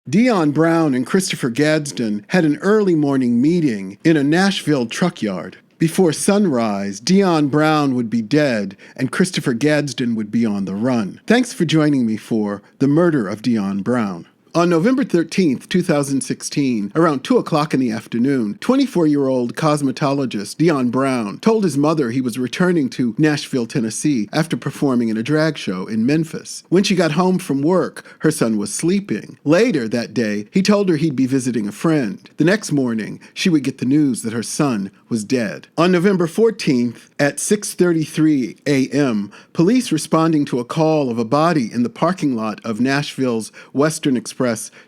Deon Brown and Christopher Gadsden had an early morning meeting in a Nashville truck yard. Before sunrise, Deon Brown would be dead and Christopher Gadsden would be on the run. Thanks for joining me for The Murder of Deon Brown. On November 13, 2016, around 2 o'clock in the afternoon, 24-year-old cosmetologist Deon Brown told his mother he was returning to Nashville, Tennessee after performing in a drag show in Memphis. When she got home from work, her son was sleeping. Later that day, he told her he'd be visiting a friend. The next morning, she would get the news that her son was dead. On November 14th, at 6:33 a.m., police responding to a call of a body in the parking lot of Nashville's Western Express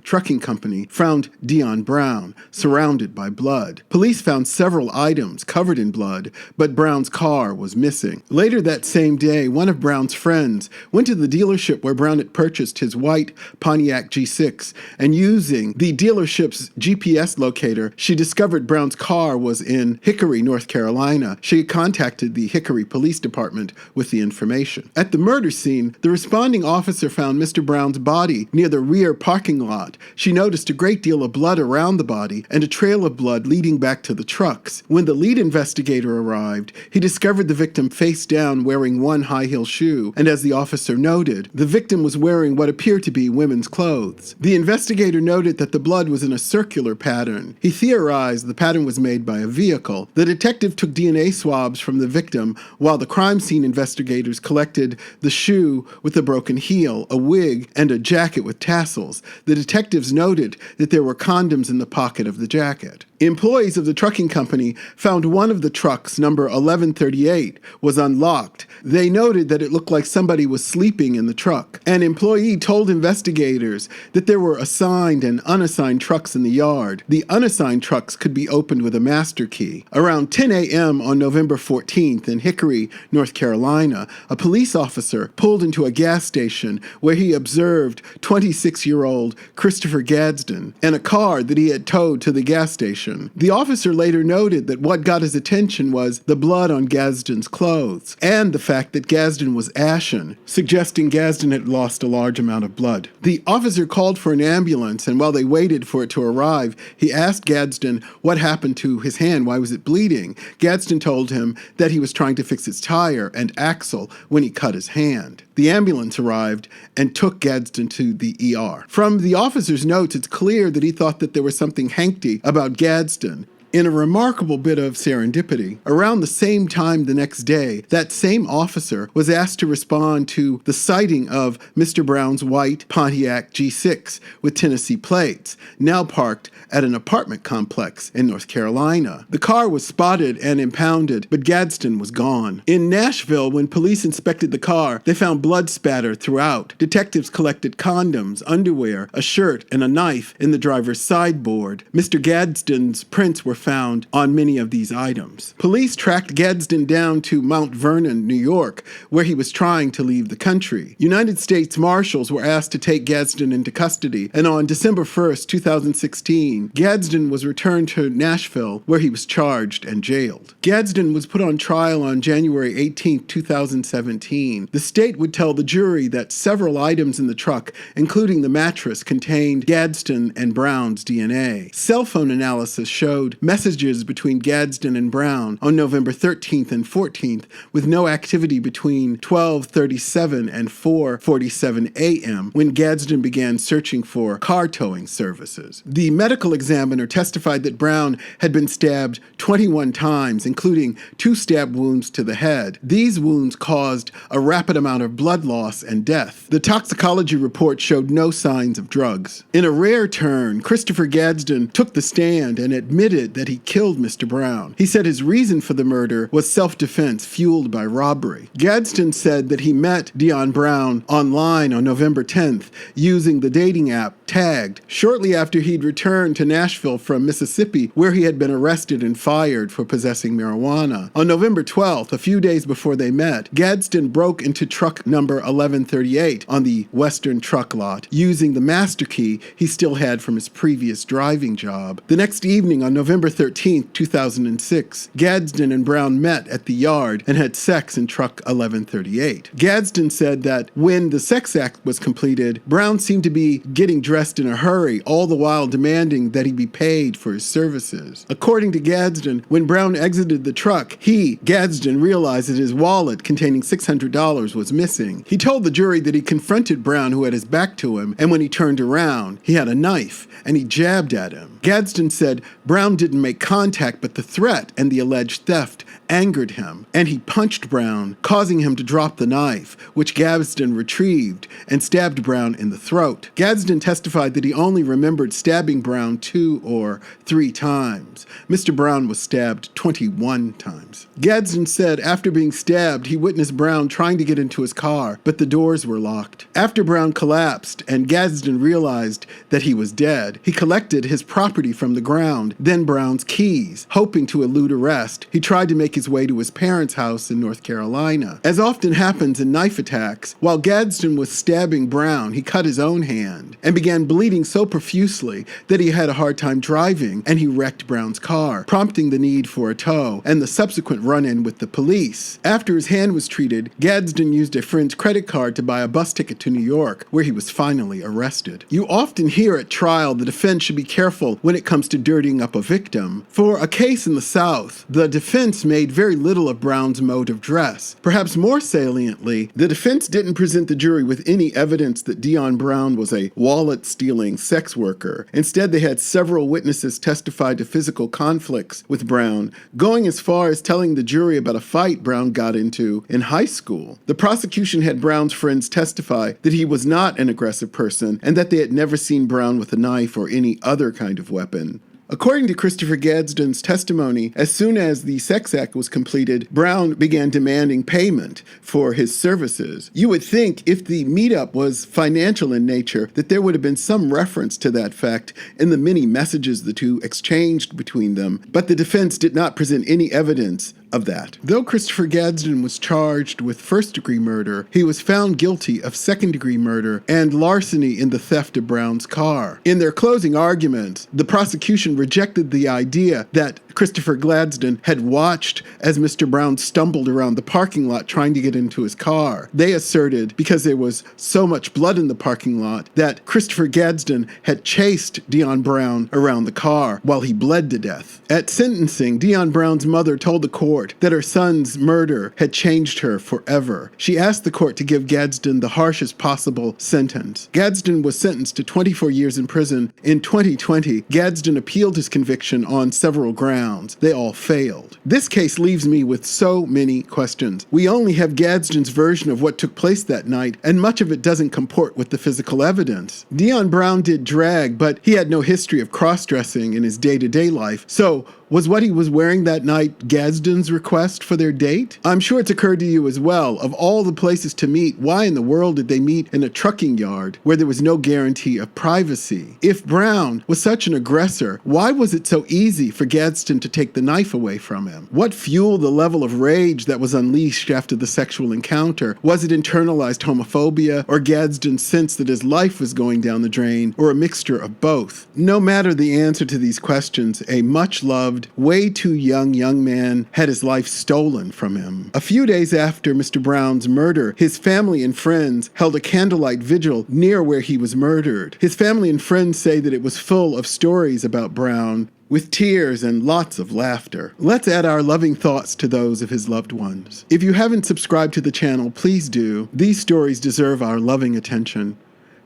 Trucking Company found Deon Brown surrounded by blood. Police found several items covered in blood, but Brown's car was missing. Later that same day, one of Brown's friends went to the dealership where Brown had purchased his white Pontiac G6, and using the dealership's GPS locator, she discovered Brown's car was in Hickory, North Carolina. She had contacted the Hickory Police Department with the information. At the murder scene, the responding officer found Mr. Brown's body near the rear parking lot. She noticed a great deal of blood around the body and a trail of blood leading back to the trucks. When the lead investigator arrived, he discovered the victim face down wearing one high-heel shoe, and as the officer noted, the victim was wearing what appeared to be women's clothes. The investigator noted that the blood was in a circular pattern. He theorized the pattern was made by a vehicle. The detective took DNA swabs from the victim, while the crime scene investigators collected the shoe with the broken heel, a wig, and a jacket with tassels. The detectives noted that there were condoms in the pocket of the jacket. Employees of the trucking company found one of the trucks, number 1138, was unlocked. They noted that it looked like somebody was sleeping in the truck. An employee told investigators that there were assigned and unassigned trucks in the yard. The unassigned trucks could be opened with a master key. Around 10 a.m. on November 14th in Hickory, North Carolina, a police officer pulled into a gas station where he observed 26-year-old Christopher Gadsden and a car that he had towed to the gas station. The officer later noted that what got his attention was the blood on Gadsden's clothes and the fact that Gadsden was ashen, suggesting Gadsden had lost a large amount of blood. The officer called for an ambulance, and while they waited for it to arrive, he asked Gadsden what happened to his hand. Why was it bleeding? Gadsden told him that he was trying to fix his tire and axle when he cut his hand. The ambulance arrived and took Gadsden to the ER. From the officer's notes, it's clear that he thought that there was something hanky about Gadsden. In a remarkable bit of serendipity, around the same time the next day, that same officer was asked to respond to the sighting of Mr. Brown's white Pontiac G6 with Tennessee plates, now parked at an apartment complex in North Carolina. The car was spotted and impounded, but Gadsden was gone. In Nashville, when police inspected the car, they found blood spatter throughout. Detectives collected condoms, underwear, a shirt, and a knife in the driver's sideboard. Mr. Gadsden's prints were found on many of these items. Police tracked Gadsden down to Mount Vernon, New York, where he was trying to leave the country. United States Marshals were asked to take Gadsden into custody, and on December 1st, 2016, Gadsden was returned to Nashville, where he was charged and jailed. Gadsden was put on trial on January 18, 2017. The state would tell the jury that several items in the truck, including the mattress, contained Gadsden and Brown's DNA. Cell phone analysis showed messages between Gadsden and Brown on November 13th and 14th, with no activity between 12:37 and 4:47 a.m. when Gadsden began searching for car towing services. The medical examiner testified that Brown had been stabbed 21 times, including 2 stab wounds to the head. These wounds caused a rapid amount of blood loss and death. The toxicology report showed no signs of drugs. In a rare turn, Christopher Gadsden took the stand and admitted that he killed Mr. Brown. He said his reason for the murder was self-defense fueled by robbery. Gadsden said that he met Deon Brown online on November 10th using the dating app Tagged, shortly after he'd returned to Nashville from Mississippi, where he had been arrested and fired for possessing marijuana. On November 12th, a few days before they met, Gadsden broke into truck number 1138 on the Western truck lot using the master key he still had from his previous driving job. The next evening, on November 13, 2006, Gadsden and Brown met at the yard and had sex in truck 1138. Gadsden said that when the sex act was completed, Brown seemed to be getting dressed in a hurry, all the while demanding that he be paid for his services. According to Gadsden, when Brown exited the truck, Gadsden, realized that his wallet containing $600 was missing. He told the jury that he confronted Brown, who had his back to him, and when he turned around, he had a knife, and he jabbed at him. Gadsden said Brown didn't make contact, but the threat and the alleged theft angered him, and he punched Brown, causing him to drop the knife, which Gadsden retrieved and stabbed Brown in the throat. Gadsden testified that he only remembered stabbing Brown 2 or 3 times. Mr. Brown was stabbed 21 times. Gadsden said after being stabbed, he witnessed Brown trying to get into his car, but the doors were locked. After Brown collapsed and Gadsden realized that he was dead, he collected his property from the ground, then Brown's keys. Hoping to elude arrest, he tried to make his way to his parents' house in North Carolina. As often happens in knife attacks, while Gadsden was stabbing Brown, he cut his own hand and began bleeding so profusely that he had a hard time driving, and he wrecked Brown's car, prompting the need for a tow and the subsequent run-in with the police. After his hand was treated, Gadsden used a friend's credit card to buy a bus ticket to New York, where he was finally arrested. You often hear at trial the defense should be careful when it comes to dirtying up a victim. For a case in the South, the defense made very little of Brown's mode of dress. Perhaps more saliently, the defense didn't present the jury with any evidence that Deon Brown was a wallet-stealing sex worker. Instead, they had several witnesses testify to physical conflicts with Brown, going as far as telling the jury about a fight Brown got into in high school. The prosecution had Brown's friends testify that he was not an aggressive person and that they had never seen Brown with a knife or any other kind of weapon. According to Christopher Gadsden's testimony, as soon as the sex act was completed, Brown began demanding payment for his services. You would think if the meetup was financial in nature, that there would have been some reference to that fact in the many messages the two exchanged between them, but the defense did not present any evidence of that. Though Christopher Gadsden was charged with first-degree murder, he was found guilty of second-degree murder and larceny in the theft of Brown's car. In their closing arguments, the prosecution rejected the idea that Christopher Gadsden had watched as Mr. Brown stumbled around the parking lot trying to get into his car. They asserted, because there was so much blood in the parking lot, that Christopher Gadsden had chased Deon Brown around the car while he bled to death. At sentencing, Deon Brown's mother told the court that her son's murder had changed her forever. She asked the court to give Gadsden the harshest possible sentence. Gadsden was sentenced to 24 years in prison. In 2020, Gadsden appealed his conviction on several grounds. They all failed. This case leaves me with so many questions. We only have Gadsden's version of what took place that night, and much of it doesn't comport with the physical evidence. Deon Brown did drag, but he had no history of cross-dressing in his day-to-day life, so was what he was wearing that night Gadsden's request for their date? I'm sure it's occurred to you as well. Of all the places to meet, why in the world did they meet in a trucking yard where there was no guarantee of privacy? If Brown was such an aggressor, why was it so easy for Gadsden to take the knife away from him? What fueled the level of rage that was unleashed after the sexual encounter? Was it internalized homophobia, or Gadsden's sense that his life was going down the drain, or a mixture of both? No matter the answer to these questions, a much-loved, way too young man had his life stolen from him. A few days after Mr. Brown's murder, his family and friends held a candlelight vigil near where he was murdered. His family and friends say that it was full of stories about Brown, with tears and lots of laughter. Let's add our loving thoughts to those of his loved ones. If you haven't subscribed to the channel, please do. These stories deserve our loving attention.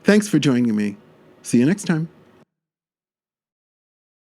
Thanks for joining me. See you next time.